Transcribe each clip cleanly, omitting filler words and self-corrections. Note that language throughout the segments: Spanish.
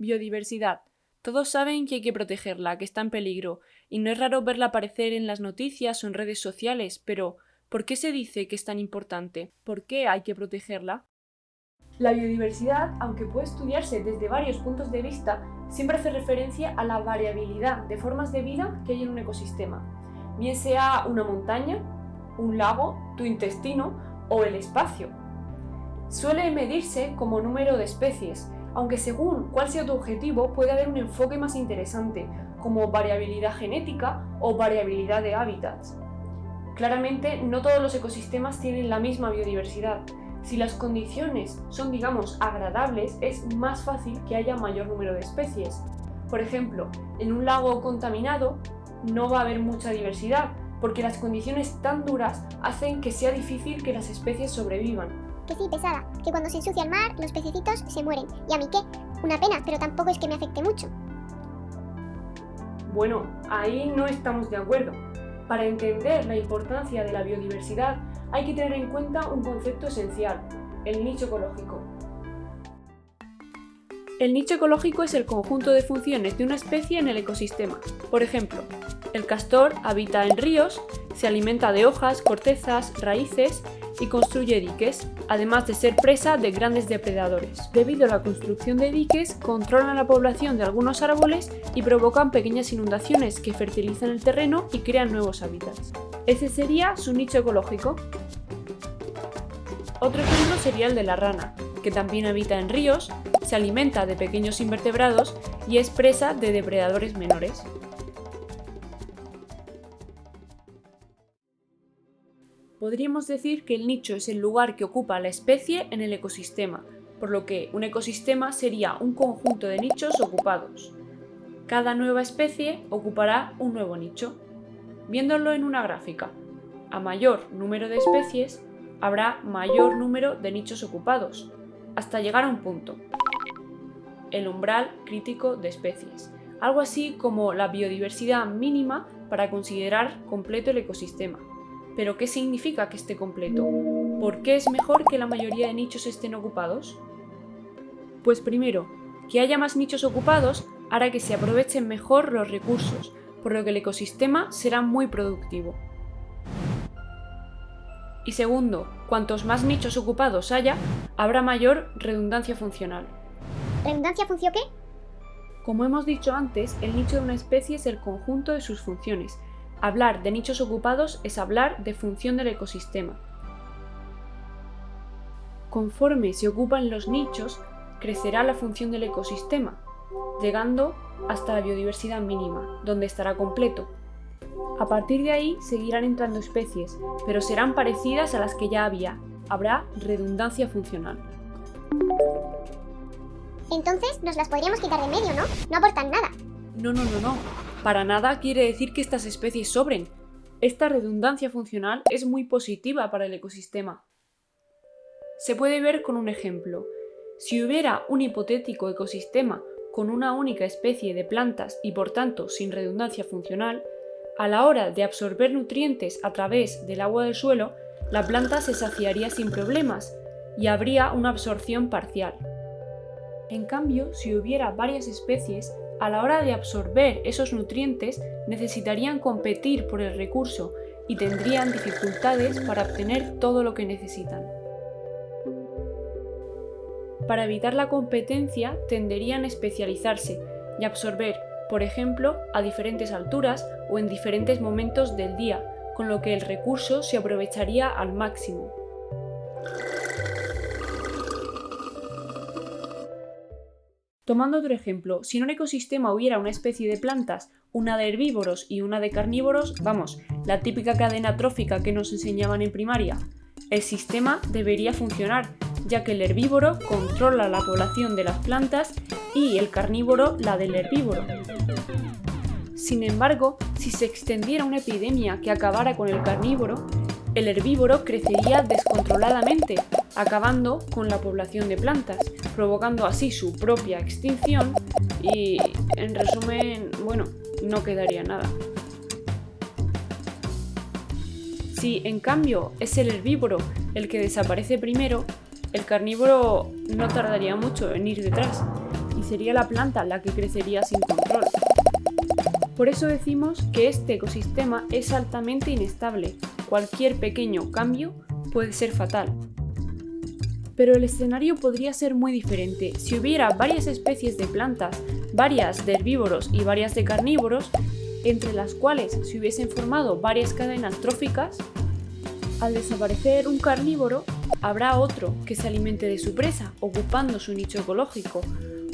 Biodiversidad. Todos saben que hay que protegerla, que está en peligro, y no es raro verla aparecer en las noticias o en redes sociales, pero ¿por qué se dice que es tan importante? ¿Por qué hay que protegerla? La biodiversidad, aunque puede estudiarse desde varios puntos de vista, siempre hace referencia a la variabilidad de formas de vida que hay en un ecosistema, bien sea una montaña, un lago, tu intestino o el espacio. Suele medirse como número de especies, aunque según cuál sea tu objetivo puede haber un enfoque más interesante, como variabilidad genética o variabilidad de hábitats. Claramente, no todos los ecosistemas tienen la misma biodiversidad. Si las condiciones son, digamos, agradables, es más fácil que haya mayor número de especies. Por ejemplo, en un lago contaminado no va a haber mucha diversidad, porque las condiciones tan duras hacen que sea difícil que las especies sobrevivan. Que sí, pesada, que cuando se ensucia el mar, los pececitos se mueren. ¿Y a mí qué? Una pena, pero tampoco es que me afecte mucho. Bueno, ahí no estamos de acuerdo. Para entender la importancia de la biodiversidad hay que tener en cuenta un concepto esencial, el nicho ecológico. El nicho ecológico es el conjunto de funciones de una especie en el ecosistema. Por ejemplo, el castor habita en ríos, se alimenta de hojas, cortezas, raíces y construye diques, además de ser presa de grandes depredadores. Debido a la construcción de diques, controlan la población de algunos árboles y provocan pequeñas inundaciones que fertilizan el terreno y crean nuevos hábitats. Ese sería su nicho ecológico. Otro ejemplo sería el de la rana, que también habita en ríos, se alimenta de pequeños invertebrados y es presa de depredadores menores. Podríamos decir que el nicho es el lugar que ocupa la especie en el ecosistema, por lo que un ecosistema sería un conjunto de nichos ocupados. Cada nueva especie ocupará un nuevo nicho. Viéndolo en una gráfica, a mayor número de especies, habrá mayor número de nichos ocupados, hasta llegar a un punto, el umbral crítico de especies, algo así como la biodiversidad mínima para considerar completo el ecosistema. ¿Pero qué significa que esté completo? ¿Por qué es mejor que la mayoría de nichos estén ocupados? Pues primero, que haya más nichos ocupados hará que se aprovechen mejor los recursos, por lo que el ecosistema será muy productivo. Y segundo, cuantos más nichos ocupados haya, habrá mayor redundancia funcional. ¿Redundancia función qué? Como hemos dicho antes, el nicho de una especie es el conjunto de sus funciones. Hablar de nichos ocupados es hablar de función del ecosistema. Conforme se ocupan los nichos, crecerá la función del ecosistema, llegando hasta la biodiversidad mínima, donde estará completo. A partir de ahí seguirán entrando especies, pero serán parecidas a las que ya había. Habrá redundancia funcional. Entonces nos las podríamos quitar de medio, ¿no? No aportan nada. No. Para nada quiere decir que estas especies sobren. Esta redundancia funcional es muy positiva para el ecosistema. Se puede ver con un ejemplo. Si hubiera un hipotético ecosistema con una única especie de plantas y por tanto sin redundancia funcional, a la hora de absorber nutrientes a través del agua del suelo, la planta se saciaría sin problemas y habría una absorción parcial. En cambio, si hubiera varias especies, a la hora de absorber esos nutrientes necesitarían competir por el recurso y tendrían dificultades para obtener todo lo que necesitan. Para evitar la competencia tenderían a especializarse y absorber, por ejemplo, a diferentes alturas o en diferentes momentos del día, con lo que el recurso se aprovecharía al máximo. Tomando otro ejemplo, si en un ecosistema hubiera una especie de plantas, una de herbívoros y una de carnívoros, vamos, la típica cadena trófica que nos enseñaban en primaria, el sistema debería funcionar, ya que el herbívoro controla la población de las plantas y el carnívoro la del herbívoro. Sin embargo, si se extendiera una epidemia que acabara con el carnívoro, el herbívoro crecería descontroladamente, acabando con la población de plantas, provocando así su propia extinción y, en resumen, no quedaría nada. Si, en cambio, es el herbívoro el que desaparece primero, el carnívoro no tardaría mucho en ir detrás y sería la planta la que crecería sin control. Por eso decimos que este ecosistema es altamente inestable. Cualquier pequeño cambio puede ser fatal. Pero el escenario podría ser muy diferente. Si hubiera varias especies de plantas, varias de herbívoros y varias de carnívoros, entre las cuales se hubiesen formado varias cadenas tróficas, al desaparecer un carnívoro, habrá otro que se alimente de su presa, ocupando su nicho ecológico.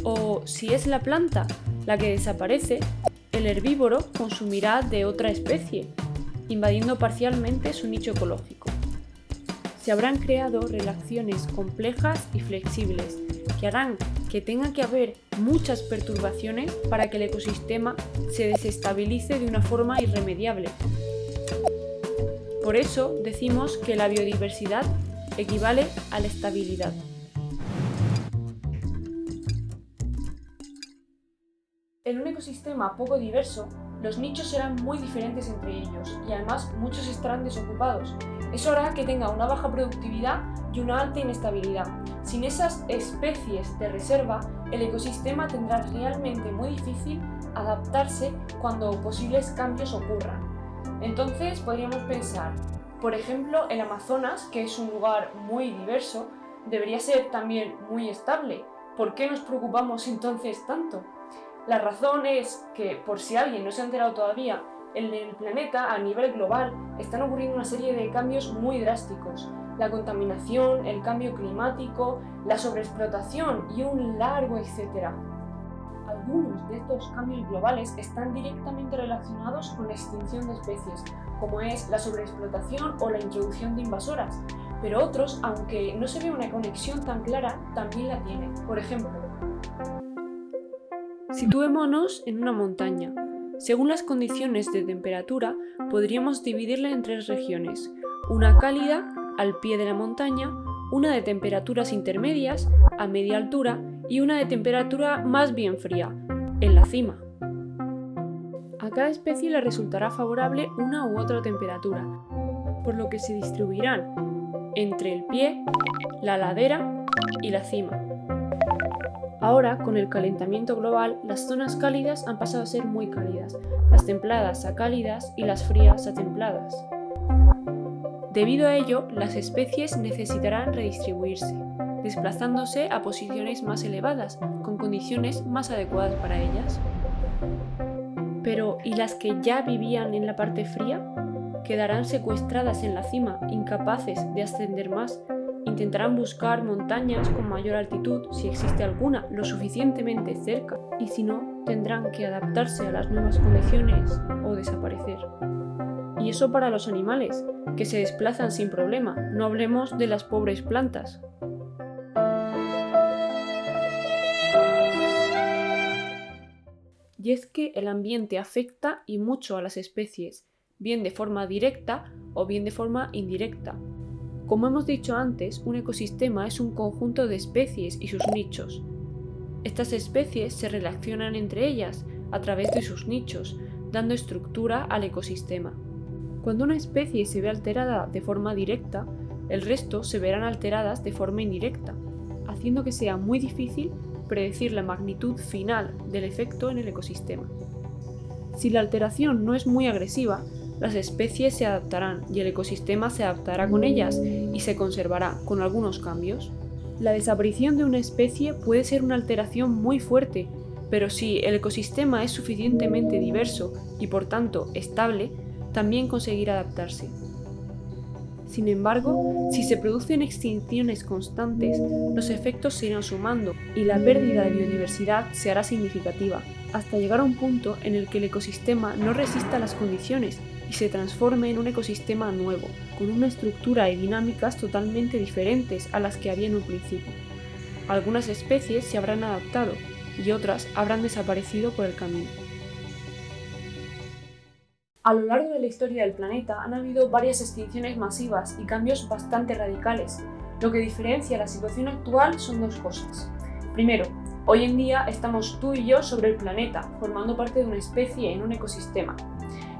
O si es la planta la que desaparece, el herbívoro consumirá de otra especie, invadiendo parcialmente su nicho ecológico. Se habrán creado relaciones complejas y flexibles que harán que tenga que haber muchas perturbaciones para que el ecosistema se desestabilice de una forma irremediable. Por eso decimos que la biodiversidad equivale a la estabilidad. En un ecosistema poco diverso, los nichos serán muy diferentes entre ellos y además muchos estarán desocupados. Eso hará que tenga una baja productividad y una alta inestabilidad. Sin esas especies de reserva, el ecosistema tendrá realmente muy difícil adaptarse cuando posibles cambios ocurran. Entonces podríamos pensar, por ejemplo, el Amazonas, que es un lugar muy diverso, debería ser también muy estable. ¿Por qué nos preocupamos entonces tanto? La razón es que, por si alguien no se ha enterado todavía, en el planeta, a nivel global, están ocurriendo una serie de cambios muy drásticos. La contaminación, el cambio climático, la sobreexplotación y un largo etcétera. Algunos de estos cambios globales están directamente relacionados con la extinción de especies, como es la sobreexplotación o la introducción de invasoras, pero otros, aunque no se ve una conexión tan clara, también la tienen. Por ejemplo, situémonos en una montaña. Según las condiciones de temperatura, podríamos dividirla en tres regiones: una cálida, al pie de la montaña, una de temperaturas intermedias, a media altura, y una de temperatura más bien fría, en la cima. A cada especie le resultará favorable una u otra temperatura, por lo que se distribuirán entre el pie, la ladera y la cima. Ahora, con el calentamiento global, las zonas cálidas han pasado a ser muy cálidas, las templadas a cálidas y las frías a templadas. Debido a ello, las especies necesitarán redistribuirse, desplazándose a posiciones más elevadas, con condiciones más adecuadas para ellas. Pero, ¿y las que ya vivían en la parte fría? Quedarán secuestradas en la cima, incapaces de ascender más. Intentarán buscar montañas con mayor altitud, si existe alguna, lo suficientemente cerca, y si no, tendrán que adaptarse a las nuevas condiciones o desaparecer. Y eso para los animales, que se desplazan sin problema, no hablemos de las pobres plantas. Y es que el ambiente afecta y mucho a las especies, bien de forma directa o bien de forma indirecta. Como hemos dicho antes, un ecosistema es un conjunto de especies y sus nichos. Estas especies se relacionan entre ellas a través de sus nichos, dando estructura al ecosistema. Cuando una especie se ve alterada de forma directa, el resto se verán alteradas de forma indirecta, haciendo que sea muy difícil predecir la magnitud final del efecto en el ecosistema. Si la alteración no es muy agresiva, las especies se adaptarán y el ecosistema se adaptará con ellas y se conservará, con algunos cambios. La desaparición de una especie puede ser una alteración muy fuerte, pero si el ecosistema es suficientemente diverso y por tanto estable, también conseguirá adaptarse. Sin embargo, si se producen extinciones constantes, los efectos se irán sumando y la pérdida de biodiversidad se hará significativa, hasta llegar a un punto en el que el ecosistema no resista las condiciones y se transforme en un ecosistema nuevo, con una estructura y dinámicas totalmente diferentes a las que había en un principio. Algunas especies se habrán adaptado y otras habrán desaparecido por el camino. A lo largo de la historia del planeta han habido varias extinciones masivas y cambios bastante radicales. Lo que diferencia la situación actual son dos cosas. Primero, hoy en día estamos tú y yo sobre el planeta, formando parte de una especie en un ecosistema.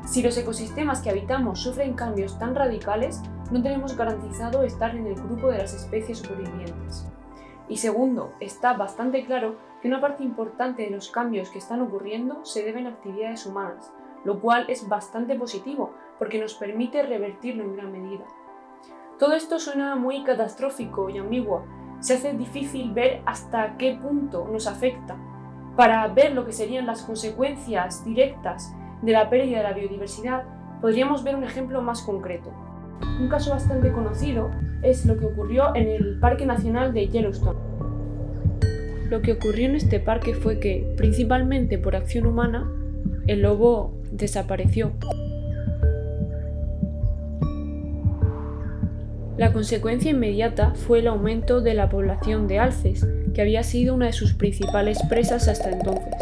Si los ecosistemas que habitamos sufren cambios tan radicales, no tenemos garantizado estar en el grupo de las especies supervivientes. Y segundo, está bastante claro que una parte importante de los cambios que están ocurriendo se deben a actividades humanas, lo cual es bastante positivo porque nos permite revertirlo en gran medida. Todo esto suena muy catastrófico y ambiguo. Se hace difícil ver hasta qué punto nos afecta. Para ver lo que serían las consecuencias directas de la pérdida de la biodiversidad, podríamos ver un ejemplo más concreto. Un caso bastante conocido es lo que ocurrió en el Parque Nacional de Yellowstone. Lo que ocurrió en este parque fue que, principalmente por acción humana, el lobo desapareció. La consecuencia inmediata fue el aumento de la población de alces, que había sido una de sus principales presas hasta entonces.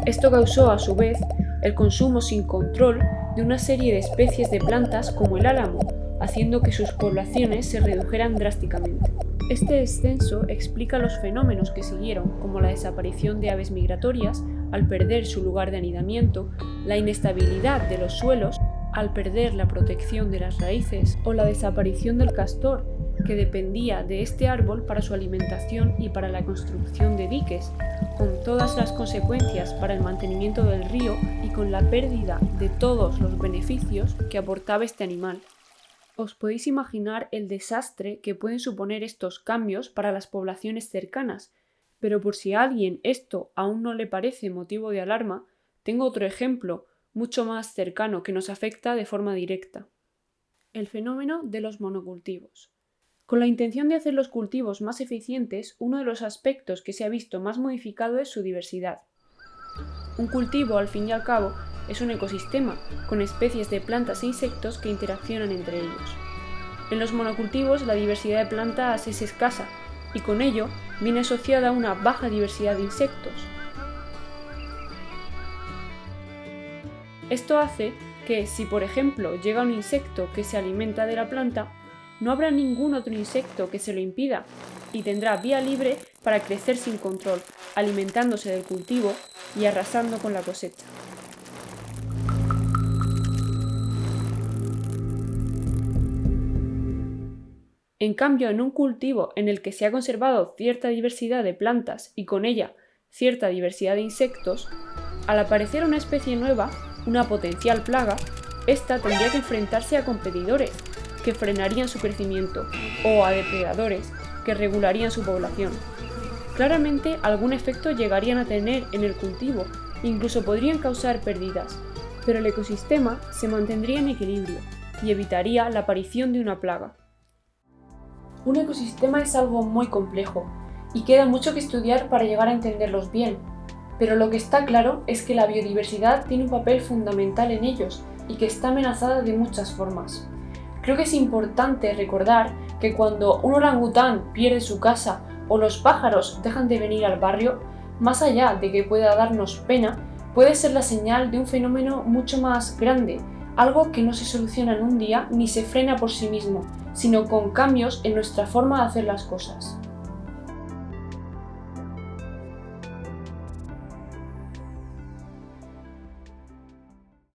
Esto causó, a su vez, el consumo sin control de una serie de especies de plantas como el álamo, haciendo que sus poblaciones se redujeran drásticamente. Este descenso explica los fenómenos que siguieron, como la desaparición de aves migratorias al perder su lugar de anidamiento, la inestabilidad de los suelos al perder la protección de las raíces o la desaparición del castor, que dependía de este árbol para su alimentación y para la construcción de diques, con todas las consecuencias para el mantenimiento del río y con la pérdida de todos los beneficios que aportaba este animal. Os podéis imaginar el desastre que pueden suponer estos cambios para las poblaciones cercanas, pero por si a alguien esto aún no le parece motivo de alarma, tengo otro ejemplo mucho más cercano que nos afecta de forma directa. El fenómeno de los monocultivos. Con la intención de hacer los cultivos más eficientes, uno de los aspectos que se ha visto más modificado es su diversidad. Un cultivo, al fin y al cabo, es un ecosistema, con especies de plantas e insectos que interaccionan entre ellos. En los monocultivos la diversidad de plantas es escasa, y con ello viene asociada una baja diversidad de insectos. Esto hace que, si por ejemplo llega un insecto que se alimenta de la planta, no habrá ningún otro insecto que se lo impida y tendrá vía libre para crecer sin control, alimentándose del cultivo y arrasando con la cosecha. En cambio, en un cultivo en el que se ha conservado cierta diversidad de plantas y con ella cierta diversidad de insectos, al aparecer una especie nueva, una potencial plaga, esta tendría que enfrentarse a competidores que frenarían su crecimiento o a depredadores que regularían su población. Claramente algún efecto llegarían a tener en el cultivo, incluso podrían causar pérdidas, pero el ecosistema se mantendría en equilibrio y evitaría la aparición de una plaga. Un ecosistema es algo muy complejo y queda mucho que estudiar para llegar a entenderlos bien, pero lo que está claro es que la biodiversidad tiene un papel fundamental en ellos y que está amenazada de muchas formas. Creo que es importante recordar que cuando un orangután pierde su casa o los pájaros dejan de venir al barrio, más allá de que pueda darnos pena, puede ser la señal de un fenómeno mucho más grande, algo que no se soluciona en un día ni se frena por sí mismo, sino con cambios en nuestra forma de hacer las cosas.